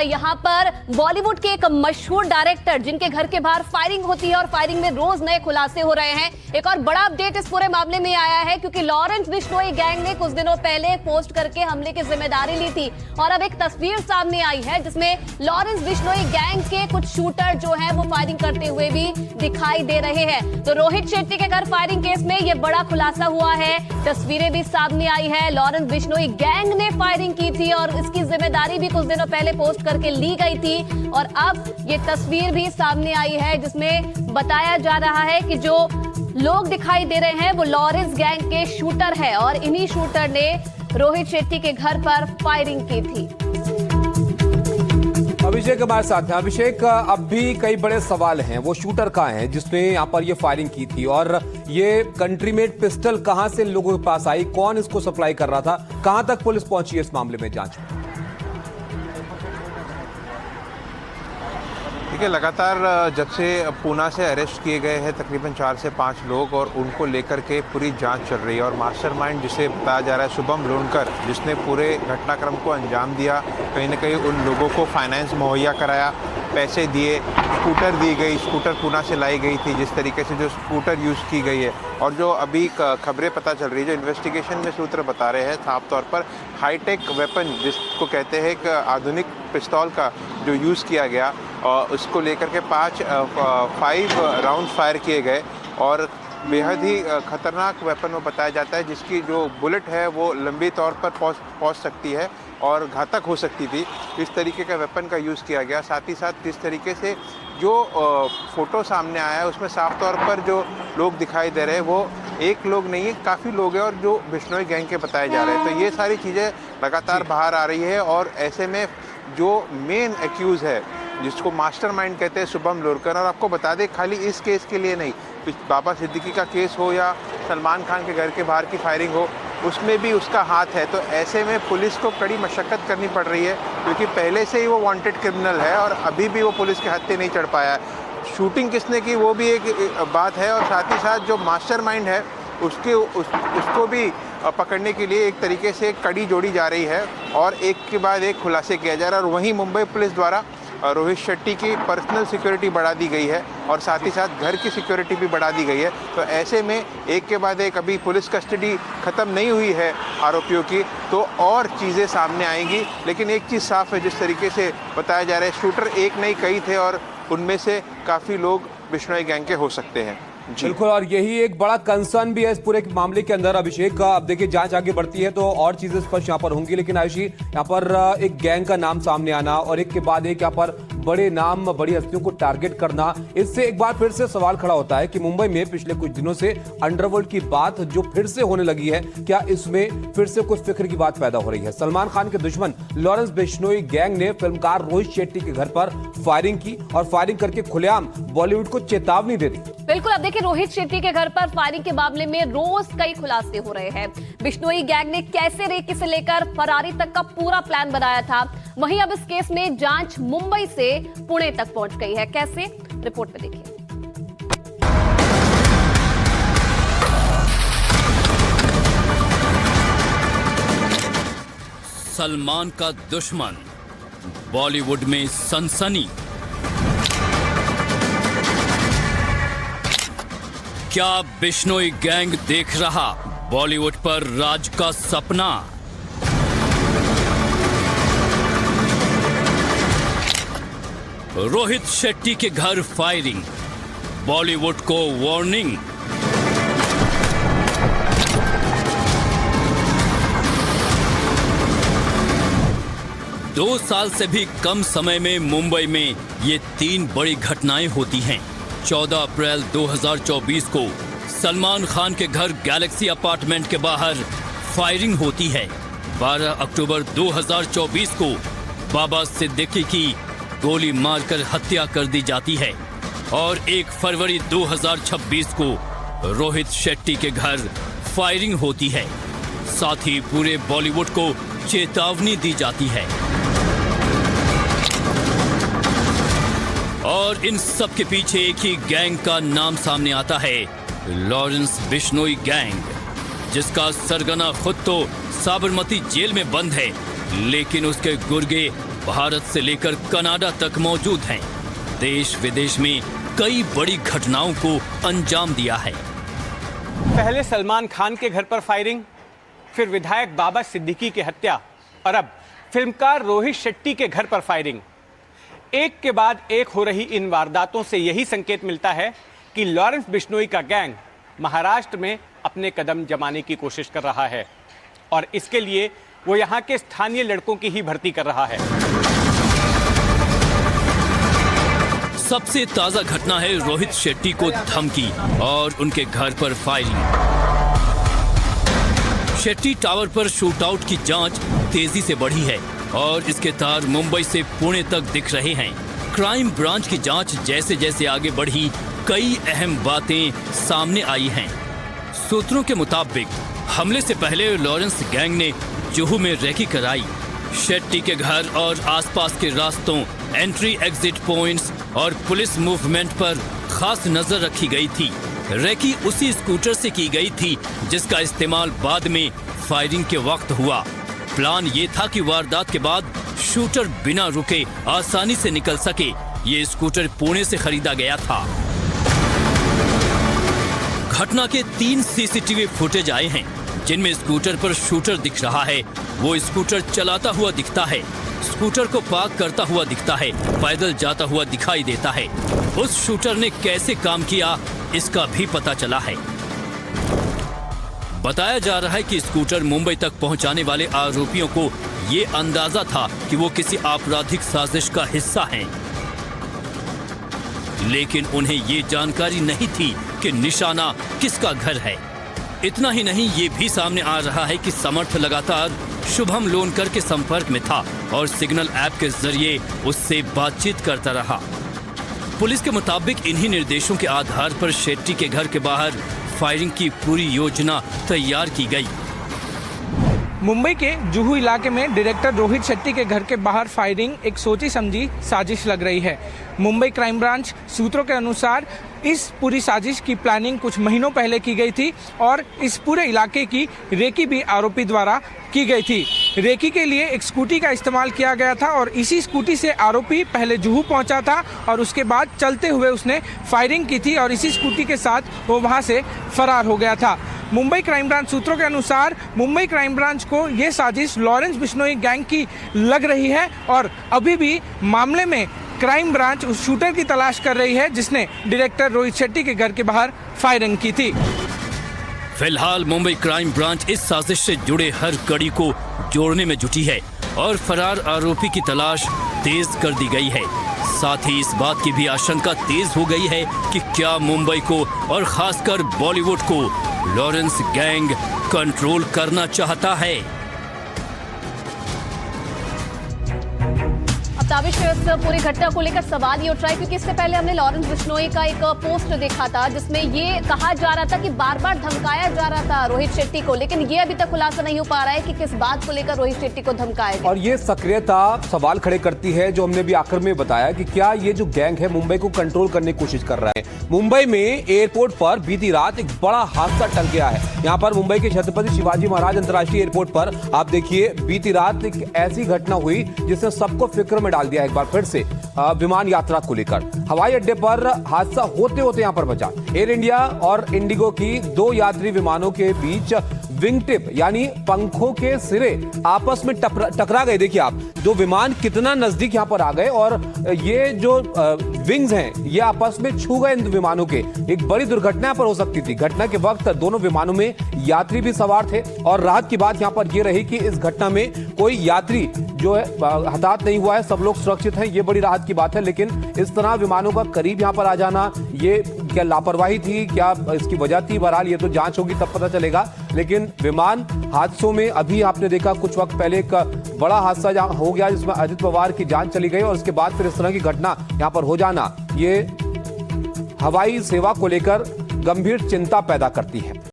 यहाँ पर बॉलीवुड के एक मशहूर डायरेक्टर जिनके घर के बाहर फायरिंग होती है और फायरिंग में रोज नए खुलासे हो रहे हैं। एक और बड़ा अपडेट इस पूरे मामले में आया है क्योंकि लॉरेंस बिश्नोई गैंग ने कुछ दिनों पहले पोस्ट करके हमले की जिम्मेदारी ली थी और अब एक तस्वीर सामने आई है जिसमें लॉरेंस बिश्नोई गैंग के कुछ शूटर जो है वो फायरिंग करते हुए भी दिखाई दे रहे हैं। तो रोहित शेट्टी के घर फायरिंग केस में ये बड़ा खुलासा हुआ है, तस्वीरें भी सामने आई है। लॉरेंस बिश्नोई गैंग ने फायरिंग की थी और इसकी जिम्मेदारी भी कुछ दिनों पहले पोस्ट करके ली गई थी और अब ये तस्वीर भी सामने आई है जिसमें बताया जा रहा है कि जो लोग दिखाई दे रहे हैं वो लॉरेंस गैंग के शूटर है और इन्हीं शूटर ने रोहित शेट्टी के घर पर फायरिंग की थी। अभिषेक हमारे साथ हैं। अभिषेक, अब भी कई बड़े सवाल हैं। वो शूटर कहाँ है जिसने यहाँ पर ये फायरिंग की थी और ये कंट्री मेड पिस्टल कहाँ से लोगों के पास आई, कौन इसको सप्लाई कर रहा था, कहाँ तक पुलिस पहुंची है इस मामले में जांच में? देखिए, लगातार जब से पूना से अरेस्ट किए गए हैं तकरीबन 4 से 5 लोग और उनको लेकर के पूरी जांच चल रही है और मास्टरमाइंड जिसे बताया जा रहा है शुभम लोनकर, जिसने पूरे घटनाक्रम को अंजाम दिया, कहीं ना कहीं उन लोगों को फाइनेंस मुहैया कराया, पैसे दिए, स्कूटर दी गई, स्कूटर पूना से लाई गई थी, जिस तरीके से जो स्कूटर यूज़ की गई है और जो अभी खबरें पता चल रही है, जो इन्वेस्टिगेशन में सूत्र बता रहे हैं साफ तौर पर हाईटेक वेपन जिसको कहते हैं एक आधुनिक पिस्तौल का जो यूज़ किया गया और उसको लेकर के 5 राउंड फायर किए गए और बेहद ही खतरनाक वेपन वो बताया जाता है जिसकी जो बुलेट है वो लंबी तौर पर पहुंच सकती है और घातक हो सकती थी। इस तरीके का वेपन का यूज़ किया गया। साथ ही साथ किस तरीके से जो फ़ोटो सामने आया है उसमें साफ तौर पर जो लोग दिखाई दे रहे हैं वो एक लोग नहीं है, काफ़ी लोग हैं और जो बिश्नोई गैंग के बताए जा रहे हैं। तो ये सारी चीज़ें लगातार बाहर आ रही है और ऐसे में जो मेन एक्यूज़ है जिसको मास्टरमाइंड कहते हैं शुभम लोनकर, और आपको बता दें खाली इस केस के लिए नहीं, बाबा सिद्दीकी का केस हो या सलमान खान के घर के बाहर की फायरिंग हो, उसमें भी उसका हाथ है। तो ऐसे में पुलिस को कड़ी मशक्क़त करनी पड़ रही है क्योंकि पहले से ही वो वांटेड क्रिमिनल है और अभी भी वो पुलिस के हत्थे नहीं चढ़ पाया है। शूटिंग किसने की वो भी एक बात है और साथ ही साथ जो मास्टरमाइंड है उसको भी पकड़ने के लिए एक तरीके से कड़ी जोड़ी जा रही है और एक के बाद एक खुलासे किया जा रहा है। और वहीं मुंबई पुलिस द्वारा रोहित शेट्टी की पर्सनल सिक्योरिटी बढ़ा दी गई है और साथ ही साथ घर की सिक्योरिटी भी बढ़ा दी गई है। तो ऐसे में एक के बाद एक अभी पुलिस कस्टडी ख़त्म नहीं हुई है आरोपियों की, तो और चीज़ें सामने आएंगी। लेकिन एक चीज़ साफ है, जिस तरीके से बताया जा रहा है शूटर एक नहीं कई थे और उनमें से काफ़ी लोग बिश्नोई गैंग के हो सकते हैं। बिल्कुल, और यही एक बड़ा कंसर्न भी है इस पूरे मामले के अंदर। अभिषेक, अब देखिए जांच आगे बढ़ती है तो और चीजें स्पष्ट यहाँ पर होंगी, लेकिन आयुषी यहाँ पर एक गैंग का नाम सामने आना और एक के बाद एक यहाँ पर बड़े नाम बड़ी हस्तियों को टारगेट करना, इससे एक बार फिर से सवाल खड़ा होता है कि मुंबई में पिछले कुछ दिनों से अंडरवर्ल्ड की बात जो फिर से होने लगी है, क्या इसमें फिर से कुछ फिक्र की बात पैदा हो रही है? सलमान खान के दुश्मन लॉरेंस बिश्नोई गैंग ने फिल्मकार रोहित शेट्टी के घर पर फायरिंग की और फायरिंग करके खुलेआम बॉलीवुड को चेतावनी दे दी। बिल्कुल, अब देखिए रोहित शेट्टी के घर पर फायरिंग के मामले में रोज कई खुलासे हो रहे हैं। बिश्नोई गैंग ने कैसे रेकी से लेकर फरारी तक का पूरा प्लान बनाया था। वहीं अब इस केस में जांच मुंबई से पुणे तक पहुंच गई है। कैसे, रिपोर्ट में देखिए। सलमान का दुश्मन, बॉलीवुड में सनसनी। क्या बिश्नोई गैंग देख रहा बॉलीवुड पर राज का सपना? रोहित शेट्टी के घर फायरिंग, बॉलीवुड को वार्निंग। दो साल से भी कम समय में मुंबई में ये 3 बड़ी घटनाएं होती हैं। 14 अप्रैल 2024 को सलमान खान के घर गैलेक्सी अपार्टमेंट के बाहर फायरिंग होती है। 12 अक्टूबर 2024 को बाबा सिद्दीकी की गोली मारकर हत्या कर दी जाती है और 1 फरवरी 2026 को रोहित शेट्टी के घर फायरिंग होती है। साथ ही पूरे बॉलीवुड को चेतावनी दी जाती है। और इन सब के पीछे एक ही गैंग का नाम सामने आता है, लॉरेंस बिश्नोई गैंग, जिसका सरगना खुद तो साबरमती जेल में बंद है, लेकिन उसके गुर्गे भारत से लेकर कनाडा तक मौजूद हैं। देश विदेश में कई बड़ी घटनाओं को अंजाम दिया है। पहले सलमान खान के घर पर फायरिंग, फिर विधायक बाबा सिद्दीकी की हत्या और अब फिल्मकार रोहित शेट्टी के घर पर फायरिंग। एक के बाद एक हो रही इन वारदातों से यही संकेत मिलता है कि लॉरेंस बिश्नोई का गैंग महाराष्ट्र में अपने कदम जमाने की कोशिश कर रहा है और इसके लिए वो यहाँ के स्थानीय लड़कों की ही भर्ती कर रहा है। सबसे ताजा घटना है रोहित शेट्टी को धमकी और उनके घर पर फायरिंग। शेट्टी टावर पर शूटआउट की जांच तेजी से बढ़ी है और इसके तार मुंबई से पुणे तक दिख रहे हैं। क्राइम ब्रांच की जांच जैसे जैसे आगे बढ़ी, कई अहम बातें सामने आई हैं। सूत्रों के मुताबिक हमले से पहले लॉरेंस गैंग ने जुहू में रेकी कराई। शेट्टी के घर और आसपास के रास्तों, एंट्री एग्जिट पॉइंट्स और पुलिस मूवमेंट पर खास नजर रखी गई थी। रेकी उसी स्कूटर से की गई थी जिसका इस्तेमाल बाद में फायरिंग के वक्त हुआ। प्लान ये था कि वारदात के बाद शूटर बिना रुके आसानी से निकल सके। ये स्कूटर पुणे से खरीदा गया था। घटना के 3 सीसीटीवी फुटेज आए हैं जिनमें स्कूटर पर शूटर दिख रहा है। वो स्कूटर चलाता हुआ दिखता है, स्कूटर को पार्क करता हुआ दिखता है, पैदल जाता हुआ दिखाई देता है। उस शूटर ने कैसे काम किया इसका भी पता चला है। बताया जा रहा है कि स्कूटर मुंबई तक पहुंचाने वाले आरोपियों को ये अंदाजा था कि वो किसी आपराधिक साजिश का हिस्सा हैं। लेकिन उन्हें ये जानकारी नहीं थी कि निशाना किसका घर है। इतना ही नहीं, ये भी सामने आ रहा है कि समर्थ लगातार शुभम लोनकर के संपर्क में था और सिग्नल ऐप के जरिए उससे बातचीत करता रहा। पुलिस के मुताबिक इन्हीं निर्देशों के आधार पर शेट्टी के घर के बाहर फायरिंग की पूरी योजना तैयार की गई। मुंबई के जुहू इलाके में डायरेक्टर रोहित शेट्टी के घर के बाहर फायरिंग एक सोची समझी साजिश लग रही है। मुंबई क्राइम ब्रांच सूत्रों के अनुसार इस पूरी साजिश की प्लानिंग कुछ महीनों पहले की गई थी और इस पूरे इलाके की रेकी भी आरोपी द्वारा की गई थी। रेकी के लिए एक स्कूटी का इस्तेमाल किया गया था और इसी स्कूटी से आरोपी पहले जुहू पहुंचा था और उसके बाद चलते हुए उसने फायरिंग की थी और इसी स्कूटी के साथ वो वहां से फरार हो गया था। मुंबई क्राइम ब्रांच सूत्रों के अनुसार मुंबई क्राइम ब्रांच को ये साजिश लॉरेंस बिश्नोई गैंग की लग रही है और अभी भी मामले में क्राइम ब्रांच उस शूटर की तलाश कर रही है जिसने डायरेक्टर रोहित शेट्टी के घर के बाहर फायरिंग की थी। फिलहाल मुंबई क्राइम ब्रांच इस साजिश से जुड़े हर कड़ी को जोड़ने में जुटी है और फरार आरोपी की तलाश तेज कर दी गई है। साथ ही इस बात की भी आशंका तेज हो गई है कि क्या मुंबई को और खासकर बॉलीवुड को लॉरेंस गैंग कंट्रोल करना चाहता है। ताबिश इस पूरी घटना को लेकर सवाल ये उठ रहा है क्योंकि इससे पहले हमने लॉरेंस बिश्नोई का एक पोस्ट देखा था जिसमें ये कहा जा रहा था कि बार बार धमकाया जा रहा था रोहित शेट्टी को, लेकिन ये अभी तक खुलासा नहीं हो पा रहा है कि किस बात को लेकर रोहित शेट्टी को धमकाया गया। और ये सक्रियता सवाल खड़े करती है जो हमने भी आखिर में बताया कि क्या ये जो गैंग है मुंबई को कंट्रोल करने की कोशिश कर रहा है। मुंबई में एयरपोर्ट पर बीती रात एक बड़ा हादसा टल गया है। यहाँ पर मुंबई के छत्रपति शिवाजी महाराज अंतर्राष्ट्रीय एयरपोर्ट पर आप देखिए बीती रात एक ऐसी घटना हुई जिसने सबको फिक्र में डाल दिया एक बार फिर से विमान यात्रा को लेकर। हवाई अड्डे पर हादसा होते होते यहां पर बचा। एयर इंडिया और इंडिगो की 2 यात्री विमानों के बीच विंग टिप यानी पंखों के सिरे आपस में टकरा गए। देखिए आप, दो विमान कितना नजदीक यहां पर आ गए और ये जो विंग्स हैं ये आपस में छू गए इन विमानों के। एक बड़ी दुर्घटना पर हो सकती थी। घटना के वक्त दोनों विमानों में यात्री भी सवार थे और राहत की बात यहां पर यह रही कि इस घटना में कोई यात्री जो है हताहत नहीं हुआ है, सब लोग सुरक्षित हैं। ये बड़ी राहत की बात है। लेकिन इस तरह विमानों का करीब यहां पर आ जाना, ये क्या लापरवाही थी, क्या इसकी वजह थी, बहरहाल ये तो जांच होगी तब पता चलेगा। लेकिन विमान हादसों में अभी आपने देखा कुछ वक्त पहले एक बड़ा हादसा हो गया जिसमें अजित पवार की जान चली गई और उसके बाद फिर इस तरह की घटना यहां पर हो जाना ये हवाई सेवा को लेकर गंभीर चिंता पैदा करती है।